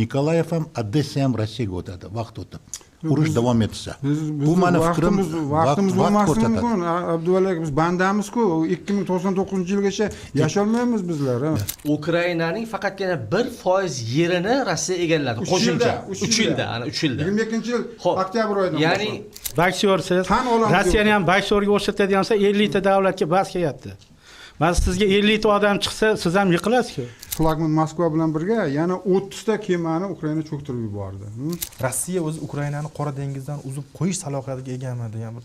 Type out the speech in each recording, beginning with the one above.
Nikolayev ham Odessa ham Rossiyaga o'tadi vaqt o'tib. Urush davom etsa. Bu meni fikrim vaqtimiz bo'lmasligi mumkin. Abduvali aka, biz bandamiz-ku, 2099-yilgacha yasholmaymiz bizlar. Ukrainaning faqatgina 1% yerini Rossiya egalladi. Qo'shimcha 3 yilda, ana 3 yilda. 22-yil oktyabr oyidan. Ya'ni Baksiyorsiz, Rossiyani ham baksiyorga o'xshatadigan bo'lsa 50 ta davlatga bas kelyapti. Mana sizga 50 ta odam chiqsa, siz ham yiqilasiz-ku. Flagman Moskva bilan birga yana 30 ta kemani Ukraina cho'ktirib yubordi. Rossiya o'zi Ukrainani Qora dengizdan uzib qo'yish salohiyatiga egami degan bir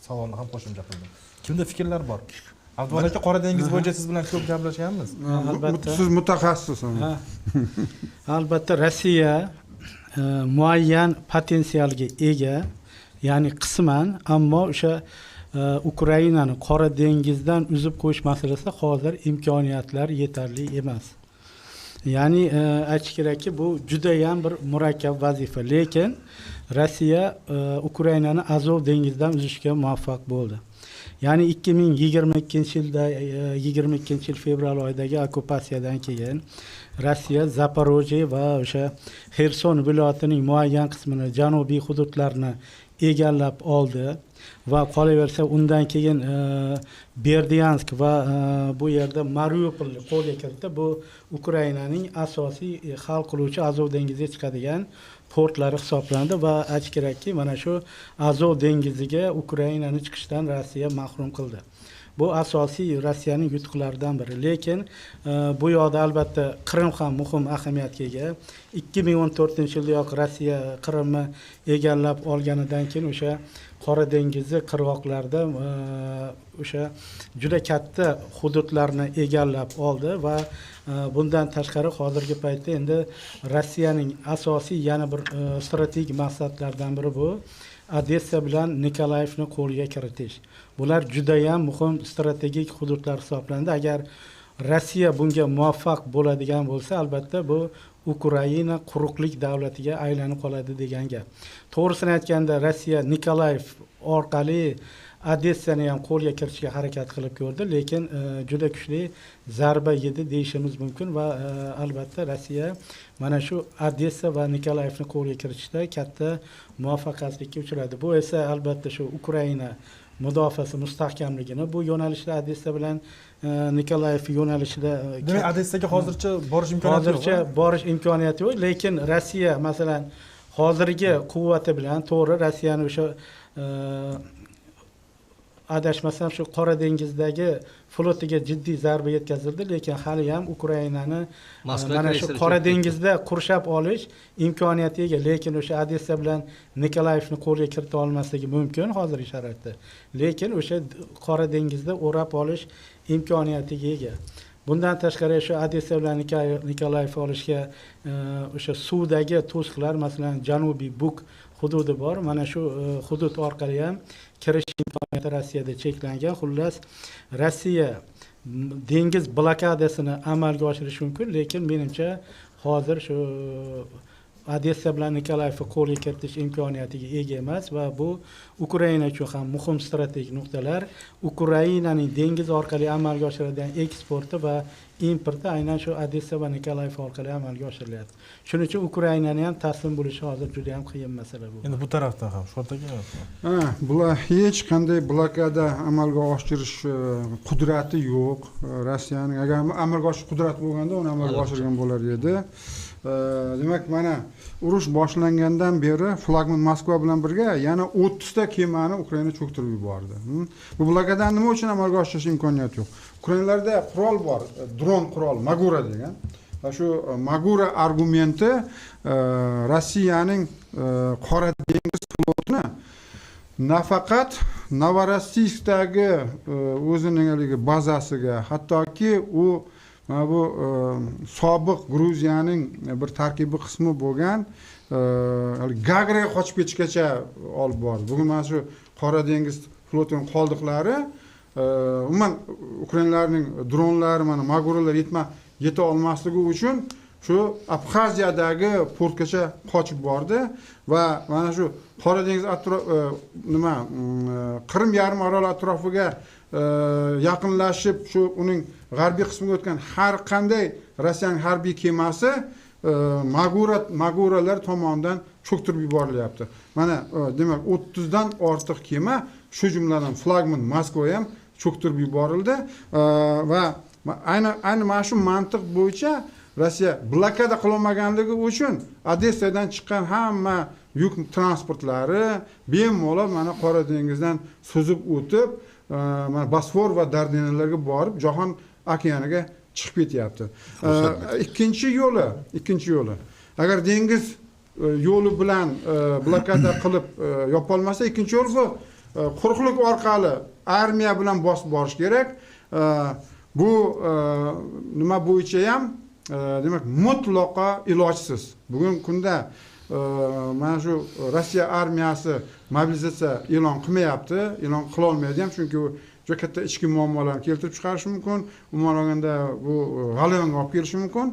savolni ham qo'shimcha qildim. Kimda fikrlar bor? Abduvali aka, Qora dengiz bo'yicha siz bilan ko'p gaplashganmiz. Albatta. Siz mutaxassis. Albatta Rossiya muayyan potensialga ega, ya'ni qisman, ammo o'sha Ukrainani Qora dengizdan uzib qo'yish masalasida hozir imkoniyatlar yetarli emas. Ya'ni aytish kerakki, bu juda ham bir murakkab vazifa, lekin Rossiya Ukrainani Azov dengizidan uzishga muvaffaq bo'ldi. Ya'ni 2022-yilda 22-yil fevral oyidagi okkupatsiyadan keyin Rossiya Zaporojye va o'sha Xerson viloyatining muayyan qismini, janubiy hududlarini egallab oldi va qolaversa undan keyin Berdyansk va bu yerda Mariupolni qo'lga kiritdi. Bu Ukrainaning asosiy hal qiluvchi Azov dengiziga chiqadigan portlari hisoblanadi va aytish kerakki, mana shu Azov dengiziga Ukrainani chiqishdan Rossiya mahrum qildi. Bu asosiy Rossiyaning yutuqlaridan biri. Lekin bu yoqda albatta Qrim ham muhim ahamiyatga ega. 2014-yildayoq Rossiya Qrimni egallab olganidan keyin o'sha Qora dengizi qirg'oqlarida o'sha juda katta hududlarni egallab oldi va bundan tashqari hozirgi paytda endi Rossiyaning asosiy yana bir strategik maqsadlaridan biri bu Odessa bilan Nikolayevni qo'lga kiritish. Bular juda ham muhim strategik hududlar hisoblanadi. Agar Rossiya bunga muvaffaq bo'ladigan bo'lsa, albatta bu Ukraina quruqlik davlatiga aylanib qoladi degan gap. To'g'risini aytganda Rossiya Nikolayev orqali Odessani ham qo'lga kiritishga harakat qilib ko'rdi, lekin juda kuchli zarba yedi deyishimiz mumkin va albatta Rossiya mana shu Odessa va Nikolayevni qo'lga kiritishda katta muvaffaqiyatsizlikka uchradi. Bu esa albatta shu Ukraina mudofaasi mustahkamligini bu yo'nalishda Odessa bilan Nikolayev yo'nalishida demak Odessaga hozircha borish imkoniyati yo'q. Hozircha borish imkoniyati yo'q, lekin Rossiya masalan hozirgi quvvati bilan to'g'ri Rossiyani o'sha adashmasam shu Qora dengizdagi flotiga jiddiy zarba yetkazildi, lekin hali ham Ukrainani mana shu Qora dengizda qurshab olish imkoniyatiga ega, lekin o'sha Odessa bilan Nikolayevni qo'lga kirita olmasligi mumkin hozirgi sharoitda. Lekin o'sha Qora dengizda o'rab olish imkoniyatiga ega. Bundan tashqari shu Odessa bilan Nikolayevni olishga o'sha suvdagi to'siqlar, masalan Janubiy Buk hududi bor. Mana shu hudud orqali ham kirish imkoniyati Rossiyada cheklangan. Xullas, Rossiya dengiz blokadasini amalga oshirishi mumkin, lekin menimcha hozir shu Odessa bilan Nikolayevni qo'lga kiritish imkoniyatiga ega emas va bu Ukraina uchun ham muhim strategik nuqtalar. Ukrainaning dengiz orqali amalga oshiradigan eksporti va importi aynan shu Odessa va Nikolayev orqali amalga oshirilyapti. Shuning uchun Ukrainani ham taslim bo'lishi hozir juda ham qiyin masala bu. Endi bu tarafdan ham Shotaga bular hech qanday blokada amalga oshirish qudrati yo'q. Rossiyaning agar amalga oshirish qudrati bo'lganda uni amalga oshirgan bo'lar edi. Demak, mana urush boshlangandan beri Flagman Moskva bilan birga yana 30 ta kemani Ukraina cho'ktirib yubordi. Bu blokadani nima uchun amalga oshirish imkoniyati yo'q? Ukrainalarda qurol bor, dron qurol, Magura degan. Va shu Magura argumenti Rossiyaning Qora dengiz flotini nafaqat Novorossiyskdagi o'zining haligi bazasiga, hattoki u bu sobiq Gruziyaning bir tarkibiy qismi bo'lgan Gagraga qochib ketishgacha olib bordi. Bugun mana shu Qora dengiz flotining qoldiqlari umuman Ukrainalarning dronlari, mana Maguralar yeta olmasligi uchun shu Abxaziyadagi portgacha qochib bordi va mana shu Qora dengiz Qrim yarim oroli atrofiga yaqinlashib shu uning g'arbiy qismiga o'tgan har qanday Rossiyaning harbiy kemasi maguralar tomonidan cho'ktirib yuborilyapti. Mana demak 30 dan ortiq kema, shu jumladan flagman Moskva ham cho'ktirib yuborildi va ayni mana shu mantiq bo'yicha Rossiya blokada qilolmaganligi uchun Odessadan chiqqan hamma yuk transportlari bemalol mana Qora dengizdan suzib o'tib, mana Bosfor va Dardanellarga borib, Jahon okeaniga chiqib ketyapti. Ikkinchi yo'li. Agar dengiz yo'li bilan blokada qilib yopolmasa, ikkinchi yo'l bu quruqlik orqali armiya bilan bosib borish kerak. Bu nima bo'yicha ham demak mutlaqo ilojsiz. Bugungi kunda mana shu Rossiya armiyasi mobilizatsiya e'lon qilmayapti, e'lon qila olmaydi ham, chunki u juda katta ichki muammolarni keltirib chiqarishi mumkin. Umuman olganda bu g'alayonga olib kelishi mumkin.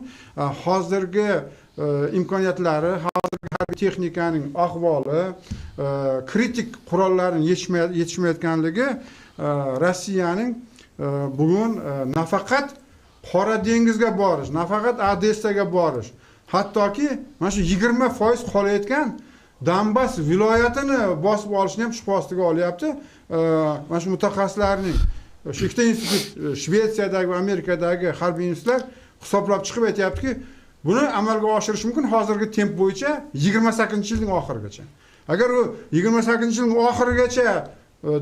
Hozirgi imkoniyatlari, hozirgi harbiy texnikaning ahvoli, kritik qurollarning yetishmayotganligi Rossiyaning bugun nafaqat Qora dengizga borish, nafaqat Odessaga borish, hattoki mana shu 20% qolayotgan Donbass viloyatini bosib olishni ham shubha ostiga olyapti. Mana shu mutaxassislarning shu ikkita institut, Shvetsiyadagi va Amerikadagi harbiy institutlar hisoblab chiqib aytayaptiki, buni amalga oshirish mumkin hozirgi temp bo'yicha 28-yilning oxirigacha. Agar u 28-yilning oxirigacha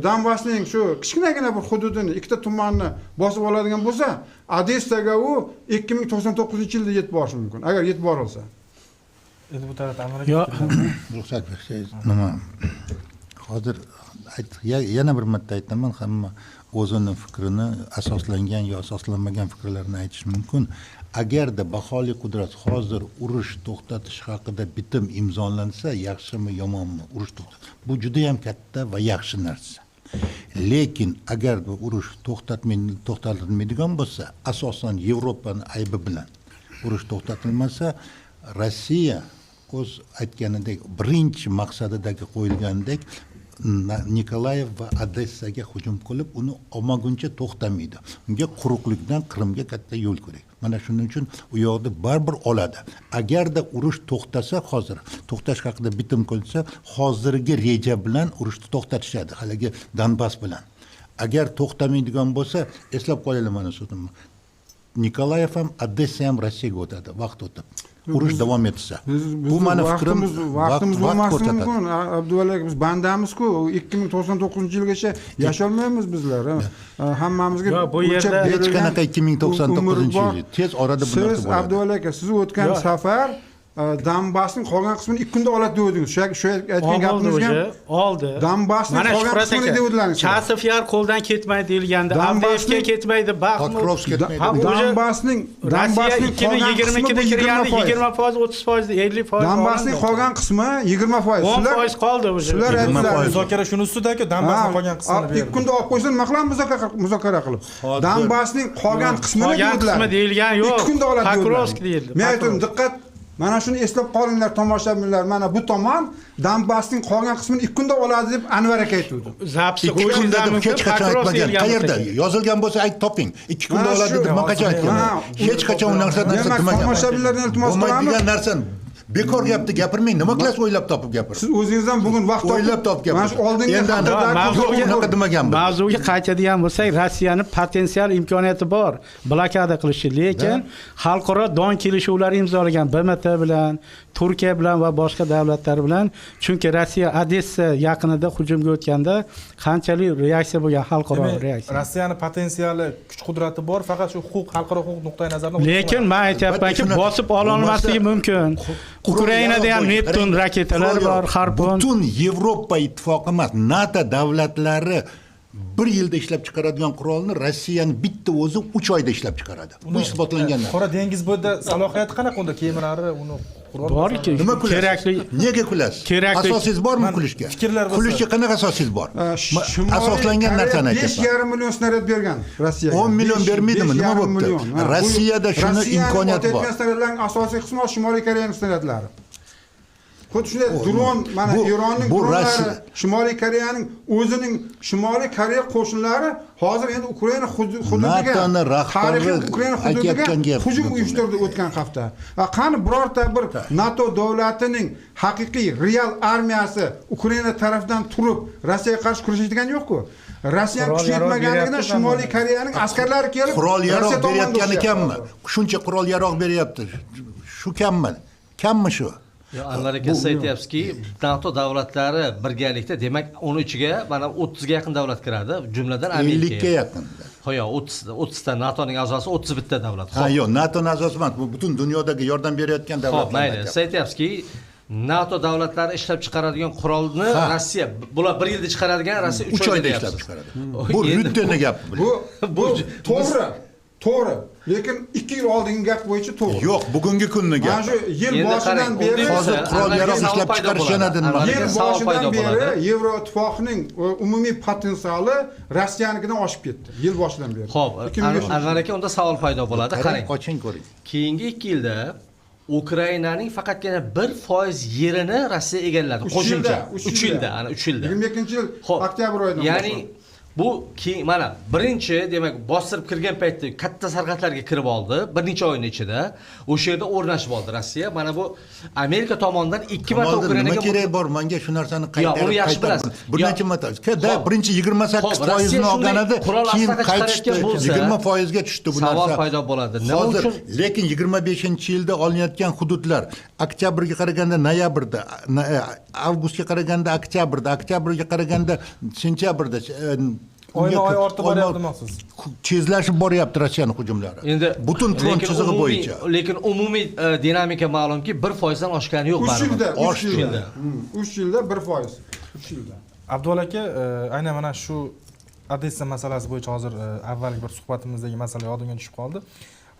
Donbassning shu kichkinagina bir hududini, ikkita tumanni bosib oladigan bo'lsa, Odessaga u 2099-yilda yetib borishi mumkin, agar yetib borilsa. Endi bu tarafda amalga ruxsat bersangiz, nima? Hozir yana bir marta aytaman, hamma o'zini fikrini asoslangan yo asoslanmagan fikrlarni aytish mumkin. Agarda baholi qudrat hozir urush to'xtatish haqida bitim imzolansa, yaxshimi yomonmi urush to'xtat. Bu juda ham katta va yaxshi narsa. Lekin agar bu urush to'xtatilmaydigan bo'lsa, asosan Yevropani aybi bilan urush to'xtatilmasa, Rossiya o'z aytganidek birinchi maqsadidagi qo'yilgandek Nikolayev va Odessaga hujum qilib, uni olmaguncha to'xtamaydi. Unga quruqlikdan Qrimga katta yo'l kerak. Mana shuning uchun u yoqda baribir oladi. Agarda urush to'xtasa, hozir to'xtash haqida bitim qilinsa, hozirgi reja bilan urushni to'xtatishadi, haligi Donbass bilan. Agar to'xtamaydigan bo'lsa, eslab qo'yaylik mana shuni. Nikolayev ham Odessa ham Rossiyaga o'tadi, vaqt o'tib. Urush davom etsa. Bu mani fikrim, vaqtimiz bo'lmasligi mumkin. Abduvali aka, biz bandamiz-ku, 2099-yilgacha yasholmaymiz bizlar. Hammamizga bu yerda hech qanaqa 2099-yil. Tez orada bu narsa bo'ladi. Siz Abduvali aka, siz o'tgan safar Donbassning qolgan qismini 2 kunda oladi dedingiz. Shu aytgan gapingizga oldi. Donbassning qolgan qismini dedilaringiz. Chasov Yar qo'ldan ketmaydi deyilganda, Avdiivka ketmaydi, Pokrovsk ketmaydi. Donbassning 2022da kirgani 20%, 30%, 50%. Donbassning qolgan qismi 20%. 10% qoldi o'sha. Sizlar aytdilar. muzokara shuni ustida-ku, Donbassning qolgan qismini berdi. 2 kunda olib qo'ysin, nima qilamiz muzokara qilib. Donbassning qolgan qismini dedilar. Qolgan qismi deyilgan yo'q. 2 kunda oladi dedilar. Pokrovsk deyildi. Men aytdim, diqqat. Mana shuni eslab qolinglar tomoshabinlar. Mana bu tomon Donbassning qolgan qismini 2 kunda oladi deb Anvar aka aytdi. Zapsi qo'yilgan hech qachon aytmagan. Qayerda yozilgan bo'lsa ayt toping. 2 kunda oladi deb nima qachon aytgan? Hech qachon u narsa demagan. Tomoshabinlardan iltimos qilamiz. Degan narsani bekor gapni gapirmang, nima qilasiz o'ylab topib gapirasiz. Siz o'zingiz ham bugun vaqt topib o'ylab topib gapirasiz. Mana oldingi unaqa demagan bu. Mavzuga qaytadigan bo'lsak, Rossiyani potensial imkoniyati bor blokada qilishi, lekin xalqaro don kelishuvlari imzolagan BMT bilan, Turkiya bilan va boshqa davlatlar bilan, chunki Rossiya Odessa yaqinida hujumga o'tganda qanchalik reaksiya bo'lgan, xalqaro reaksiya. Rossiyani potensiali, kuch-qudrati bor, faqat shu xalqaro huquq nuqtai nazaridan. Lekin men aytyapmanki, bosib ola olmasligi mumkin. Ukrainada ham Neptun raketalar bor, Harpun. Butun Yevropa ittifoqi emas, NATO davlatlari bir yilda ishlab chiqaradigan qurolni Rossiyani bitta o'zi 3 oyda ishlab chiqaradi. Bu isbotlangan narsa. Qora dengiz bo'yida salohiyati qanaqa unda kemalari, uni borki, nima kerakli. Nega kulasiz? Asosingiz bormi kulishga? Kulishga qanaqa asosingiz bor? Asoslangan narsani aytyapman. 5,5 million snaryad bergan Rossiyaga. 10 million bermaydimi? Nima bo'pti? Rossiyada shuni imkoniyati bor. Rossiyaning asosiy qismi Shimoliy Koreyaning snaryadlari. xuddi shunday dron mana bu- Eronning bu dronlari, Rossiya- Shimoliy Koreyaning o'zining Shimoliy Koreya qo'shinlari hozir endi Ukraina hududiga NATOning rahbari tarixiy Ukraina hududiga aytayotgan gap hujum bu. uyushtirdi o'tgan hafta. Va qani birorta bir NATO davlatining haqiqiy real armiyasi Ukraina tarafdan turib Rossiyaga qarshi kurashadigan yo'q-ku. Rossiyaning kuchi yetmaganligidan Shimoliy Koreyaning askarlari kelib qurol yaroq Rossiya tomoniga berayotgan urushyapti ekanmi? hozir. Shuncha qurol yaroq beryapti. Shu kammi? Kammi shu? Yo, Anvar aka siz aytyapsizki, NATO davlatlari birgalikda, demak, uni ichiga mana 30 ga yaqin davlat kiradi, jumladan 50 Amerika. ga yaqin. Yo'q, 30 ta NATOning a'zosi 31 ta davlat. Ha, yo'q, NATO a'zosi emas, bu butun dunyodagi yordam berayotgan Xo'p, davlatlar. mayli. Siz aytyapsizki, NATO davlatlari ishlab chiqaradigan qurolni Ha. Rossiya, bular 1 yilda chiqaradigan, Rossiya 3 3 oyda oyda ishlab deyapsiz. chiqaradi. Oy, Bu endi Rütten'ni gapi. Bu to'g'ri. To'g'ri. Lekin 2 yil oldingi gap bo'yicha to'g'ri. Yo'q, bugungi kunni Mana gapi. shu yil Endi boshidan qarang, beri unda Hozir esa qurol Anvarga yaroq savol ishlab paydo chiqarish bo'ladi. yana nima? Anvarga yil savol boshidan paydo beri bo'ladi. Yevroittifoqning umumiy potensiali Rossiyanikidan oshib ketdi. Yil boshidan beri. Xo'p, 2005 Anvar aka, unda savol paydo bo'ladi. Qarang. Qoching ko'ring. Keyingi 2 yilda Ukrainaning faqatgina 1% yerini Rossiya egalladi. Uch Qo'shimcha yilda, 3 yilda, ana 3 yilda. 22-yil Xo'p, oktyabr oyidan ya'ni bu mana birinchi, demak, bostirib kirgan paytda katta sarhadlarga kirib oldi, bir necha oyning ichida. O'sha yerda o'rnashib oldi Rossiya. Mana bu Amerika tomonidan 2 marta Nima Ukrainaga kerak bor? Menga shu narsani Yo'q, uni yaxshi bilasiz. Bir necha marta. Birinchi 28% olganida, keyin qaytishdi 20% ga tushdi bu narsa. Savol paydo bo'ladi. Nima Hozir uchun? lekin 25-yilda olinayotgan hududlar oktyabrga qaraganda noyabrda, avgustga qaraganda oktyabrda, oktyabrga qaraganda sentyabrda Oyma oy ortib boryapti demoqsiz. tezlashib boryapti Rossiyaning hujumlari. Endi butun front chizig'i bo'yicha. Lekin umumiy dinamika ma'lumki 1% dan oshgani yo'q 3 yilda, baribir. 3 yilda. 3 yilda 1%. 3 yilda. Abdulla aka, aynan mana shu Odessa masalasi bo'yicha hozir avvalgi bir suhbatimizdagi masala yodimga tushib qoldi.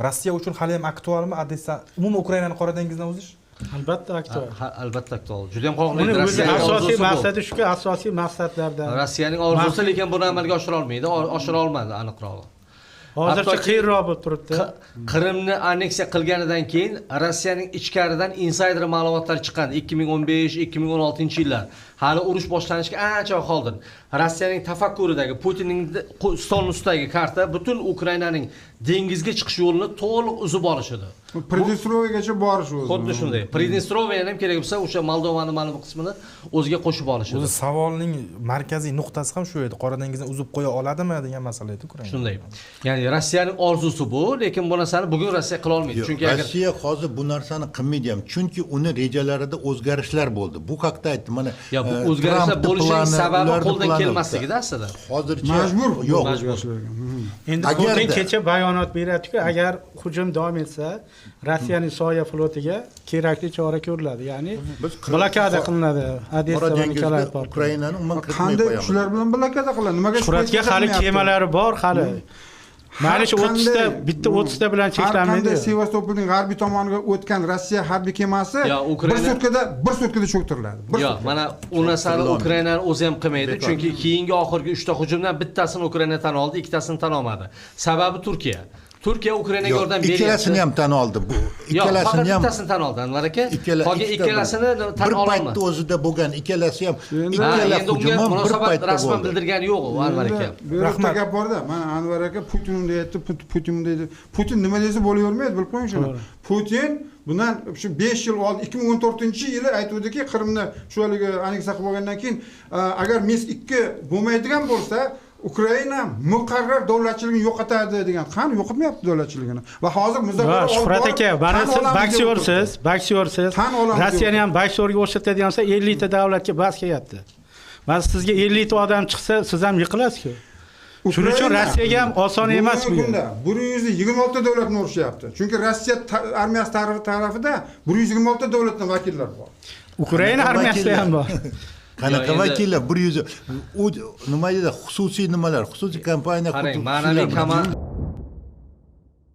Rossiya uchun hali ham aktualmi Odessa, umuman Ukrainani Qora dengizdan uzish? Albatta aktual. Albatta aktual. Juda ham qo'rqinchli. Uni o'zi Rossiyaning asosiy orzusi bu. maqsadi shuki, asosiy maqsadlardan. Rossiyaning orzusi, lekin buni amalga oshira olmaydi, oshira olmadi aniqrog'i. Hozircha Hattoki qiyinroq bo'lib turibdi. Qrimni anneksiya qilganidan keyin Rossiyaning ichkaridan insider ma'lumotlar chiqqan 2015-2016-yillar. Hali urush boshlanishiga ancha qoldi. Rossiyaning tafakkuridagi, Putinning stol ustidagi karta butun Ukrainaning dengizga chiqish yo'lini to'liq uzib olish edi. Pridnestroviyagacha borish o'zi. Xuddi shunday. Pridnestroviyani ham kerak bo'lsa, o'sha Moldovaning ma'lum qismini o'ziga qo'shib olish edi. O'zi savolning markaziy nuqtasi ham shu edi. Qora dengizdan uzib qo'ya oladimi degan masala edi Ukraina. Shunday. Ya'ni Rossiyaning orzusi bu, lekin bu narsani bugun Rossiya qila olmaydi. Chunki agar Rossiya hozir bu narsani qilmaydi ham, chunki uni rejalarida o'zgarishlar bo'ldi. Bu haqda aytdim, mana bu o'zgarishlar bo'lishining sababi qo'ldan kelmasligida aslida. Hozircha Majbur yo'q. Endi Agarda- Putin kecha bayonot berayotdi-ku, agar hujum davom etsa, Rossiyaning soya flotiga kerakli chora ko'riladi. Ya'ni Biz blokada qilinadi. Odessa Qora va dengizda Nikolay porti. Ukrainani umuman kiritmay Qanday qo'yamiz. kuchlar bilan blokada qiladi? Nimaga Shuhratga hali kemalari bor, hali. Mayli shu 30 ta, bitta 30 ta bilan cheklanmaydi. Qanday Sevastopolning g'arbiy tomoniga o'tgan Rossiya harbiy kemasi Yo, Ukraina- bir sutkada cho'ktiriladi. Yo'q, mana u narsani Ukrainani o'zi ham qilmaydi, chunki keyingi oxirgi 3 ta hujumdan bittasini Ukraina tan oldi, ikkitasini tan olmadi. Sababi Turkiya. Turkiya Ukrainaga Yo'q, yordam beryapti. ikkalasini ham tan oldi bu. Yo'q, faqat Ikkalasini ham bittasini tan oldi Anvar aka. Qolgan ikkalasini tan bir ololmadi. paytda o'zida bo'lgan ikkalasi ham Endi- ikkala Endi unga hujum ham bir munosabat paytda rasman bo'ldi. bildirgani yo'q u Anvar aka. Bu yerda Rahmat. gap borda. Mana Anvar aka Putin unday aytdi, Putin unday dedi. Putin nima desa bo'lavermaydi, bilib qo'ying shuni. Putin bundan shu 5 yil oldin 2014-yili aytuvdiki, Qrimni shu haligi anneksiya qilib olgandan keyin agar Minsk 2 bo'lmaydigan bo'lsa, Ukraina muqarrar davlatchiligini yo'qotadi degan. Qani yo'qotmayapti davlatchiligini. Va hozir muzokara olib Shuhrat aka, mana siz boksyorsiz. Tan olamiz. Rossiyani ham boksyorga o'xshatadigan bo'lsa 50 ta davlatga bas kelyapti. Mana sizga 50 ta odam chiqsa, siz ham yiqilasiz-ku. Shuning uchun Rossiyaga ham oson emas bu. 126 davlatni urushyapti. Chunki Rossiya armiyasi tarafida 126 davlatdan vakillar bor. Ukraina armiyasida ham bor. Qanaqa Yo, endi- vakillar 100 u nima deydi, xususiy nimalar, xususiy kompaniya Qarang, xuddi ma'naviy shular bilan-